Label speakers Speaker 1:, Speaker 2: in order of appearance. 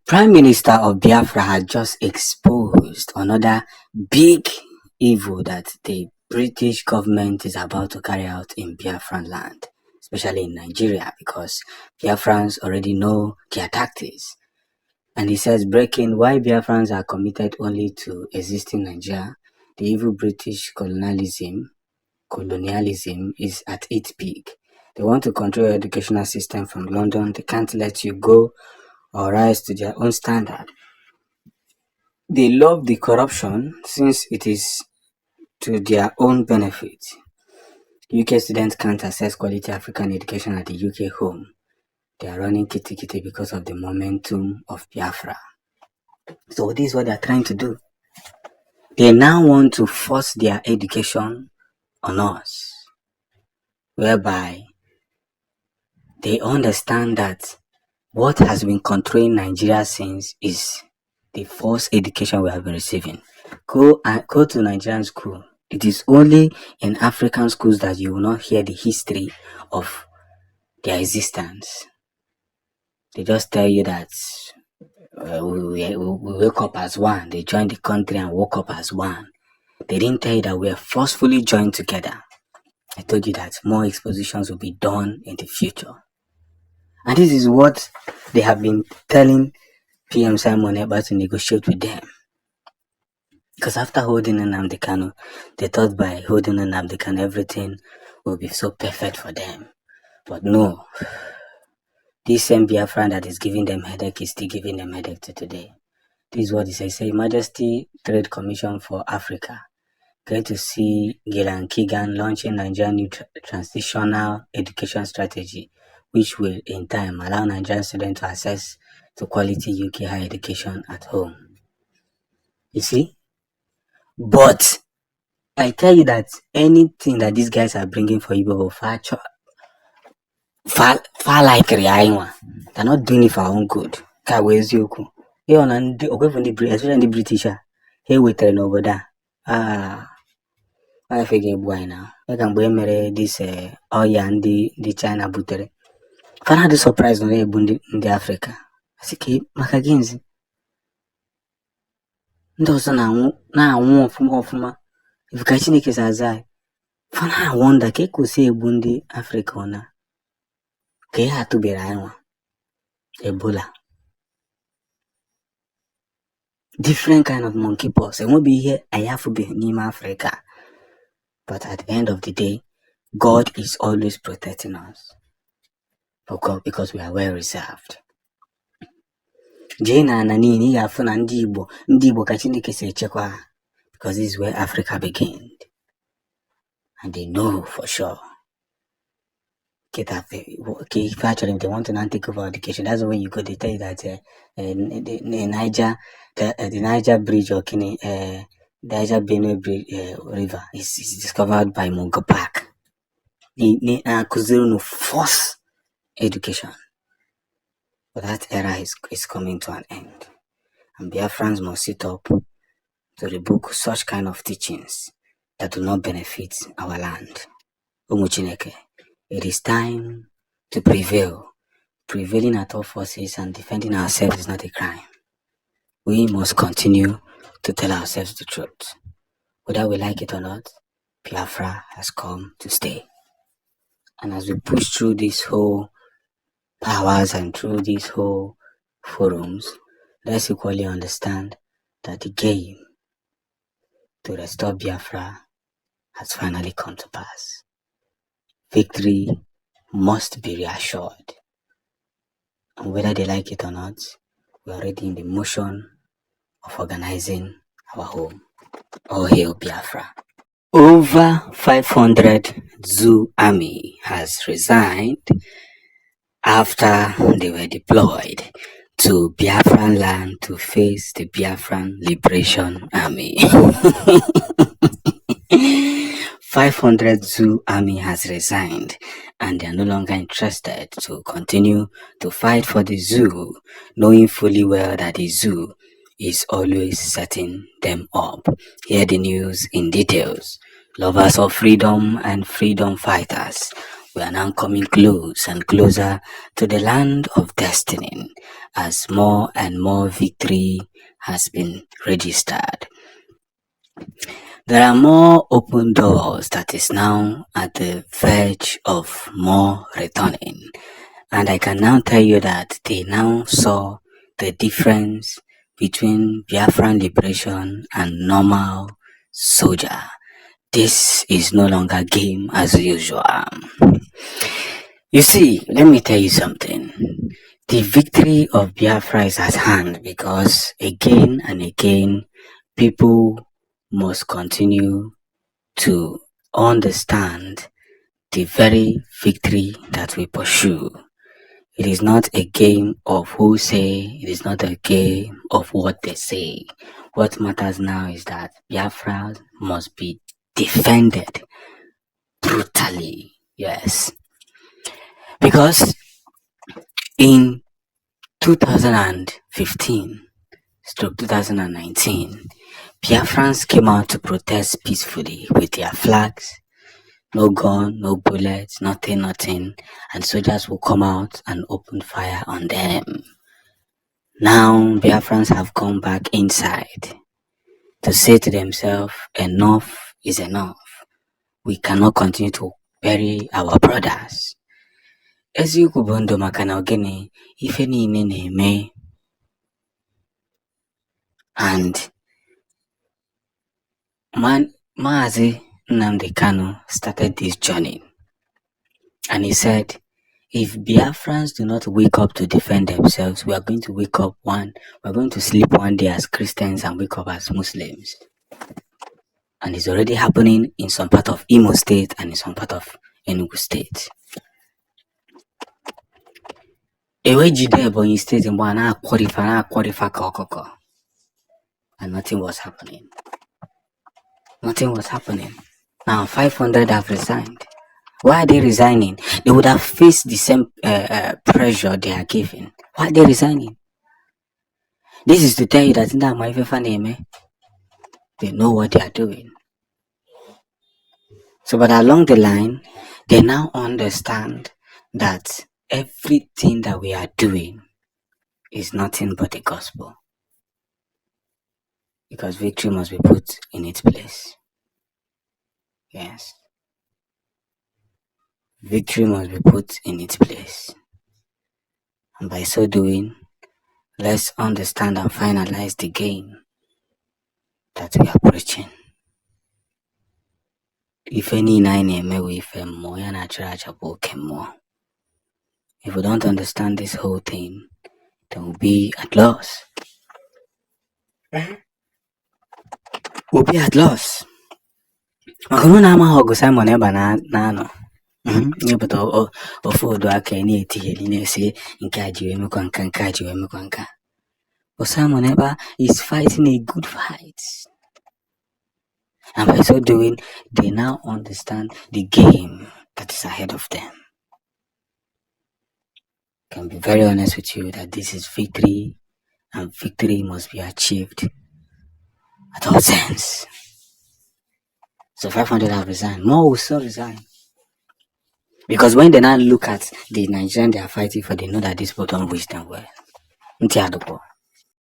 Speaker 1: Prime Minister of Biafra had just exposed another big evil that the British government is about to carry out in Biafran land, especially in Nigeria, because Biafrans already know their tactics. And he says, breaking why Biafrans are committed only to existing Nigeria, the evil British colonialism is at its peak. They want to control your educational system from London. They can't let you go or rise to their own standard. They love the corruption since it is to their own benefit. UK students can't access quality African education at the UK home. They are running kitty kitty because of the momentum of Biafra. So this is what they are trying to do. They now want to force their education on us, whereby they understand that what has been controlling Nigeria since is the false education we have been receiving. Go to Nigerian school. It is only in African schools that you will not hear the history of their existence. They just tell you that we wake up as one. They joined the country and woke up as one. They didn't tell you that we are forcefully joined together. I told you that more expositions will be done in the future. And this is what they have been telling PM Simon Ekpa to negotiate with them. Because after holding Nnamdi Kanu, they thought by holding Nnamdi Kanu, everything will be so perfect for them. But no. This same Biafran that is giving them headache is still giving them headache to today. This is what it says. Say, Majesty Trade Commission for Africa. Great to see Gillan Keegan launching Nigerian new transitional education strategy, which will in time allow Nigerian students to access to quality UK higher education at home. You see? But I tell you that anything that these guys are bringing for Igbo far like Riaiwa. They're not doing it for our own good. Kawezioku. Here on especially the British, here with over there. I figure boy now. I can be mere this and the China butere. Can I do surprise on the Africa? I say Makaginzi. Ndoso na ọfụma if ka Chineke si aza anyị fana I wonder ka kwụsị egbu ndị Africa na ka ihe atụbere anyị nwa Ebola, different kind of monkeypox enweghị ihe anyị afụbeghị n'ime Africa. But at the end of the day, God is always protecting us because we are well reserved. Jee na niile ị ga-afụ na ndị Igbo ka Chineke si echekwa, because this is where Africa began. And they know for sure. If actually they want to take over education, that's when you go, they tell you that the Niger Bridge or the Niger Benue River is discovered by Mungo Park. They no force education. But that era is coming to an end. And Biafrans must sit up to rebuke such kind of teachings that do not benefit our land. Umuchineke, it is time to prevail. Prevailing at all forces and defending ourselves is not a crime. We must continue to tell ourselves the truth. Whether we like it or not, Biafra has come to stay. And as we push through this whole powers and through these whole forums, let's equally understand that the game to restore Biafra has finally come to pass. Victory must be reassured. And whether they like it or not, we're already in the motion of organizing our home. All hail Biafra. Over 500 Zoo Army has resigned after they were deployed to Biafran land to face the Biafran Liberation Army. 500 Zoo Army has resigned and they are no longer interested to continue to fight for the zoo, knowing fully well that the zoo is always setting them up. Hear the news in details. Lovers of freedom and freedom fighters, We are now coming close and closer to the land of destiny as more and more victory has been registered. There are more open doors that is now at the verge of more returning. And I can now tell you that they now saw the difference between Biafran liberation and normal soldier. This is no longer game as usual. You see, let me tell you something. The victory of Biafra is at hand because again and again, people must continue to understand the very victory that we pursue. It is not a game of who say, it is not a game of what they say. What matters now is that Biafra must be defended brutally. Yes. Because in 2015 stroke 2019, Biafrans came out to protest peacefully with their flags, no gun, no bullets, nothing, and soldiers will come out and open fire on them. Now, Biafrans have gone back inside to say to themselves, enough is enough. We cannot continue to bury our brothers. Eziokwu bụ ndụ maka na ogene ife niile na-eme. And Maazị Nnamdi Kanu started this journey. And he said, if Biafrans do not wake up to defend themselves, we are going to we're going to sleep one day as Christians and wake up as Muslims. And it's already happening in some part of Imo State and in some part of Enugu State. Ewejide Ebonyi State in Ghana qualify kokoko. And nothing was happening. Now 500 have resigned. Why are they resigning? They would have faced the same pressure they are given. Why are they resigning? This is to tell you that they know what they are doing. So, but along the line, they now understand that everything that we are doing is nothing but the gospel. Because victory must be put in its place. Yes. Victory must be put in its place. And by so doing, let's understand and finalize the game that we are preaching. If any nine if we don't understand this whole thing, then we'll be at loss. We'll be at loss. Simon Nano. But ofodo aka na-etigheli na-esi nke a ji emekwa nka nke a ji emekwa nka. But Simon Ekpa is fighting a good fight. And by so doing, they now understand the game that is ahead of them. I can be very honest with you that this is victory, and victory must be achieved at all times. So 500 have resigned. More will still resign. Because when they now look at the Nigerian they are fighting for, they know that these people don't wish them well.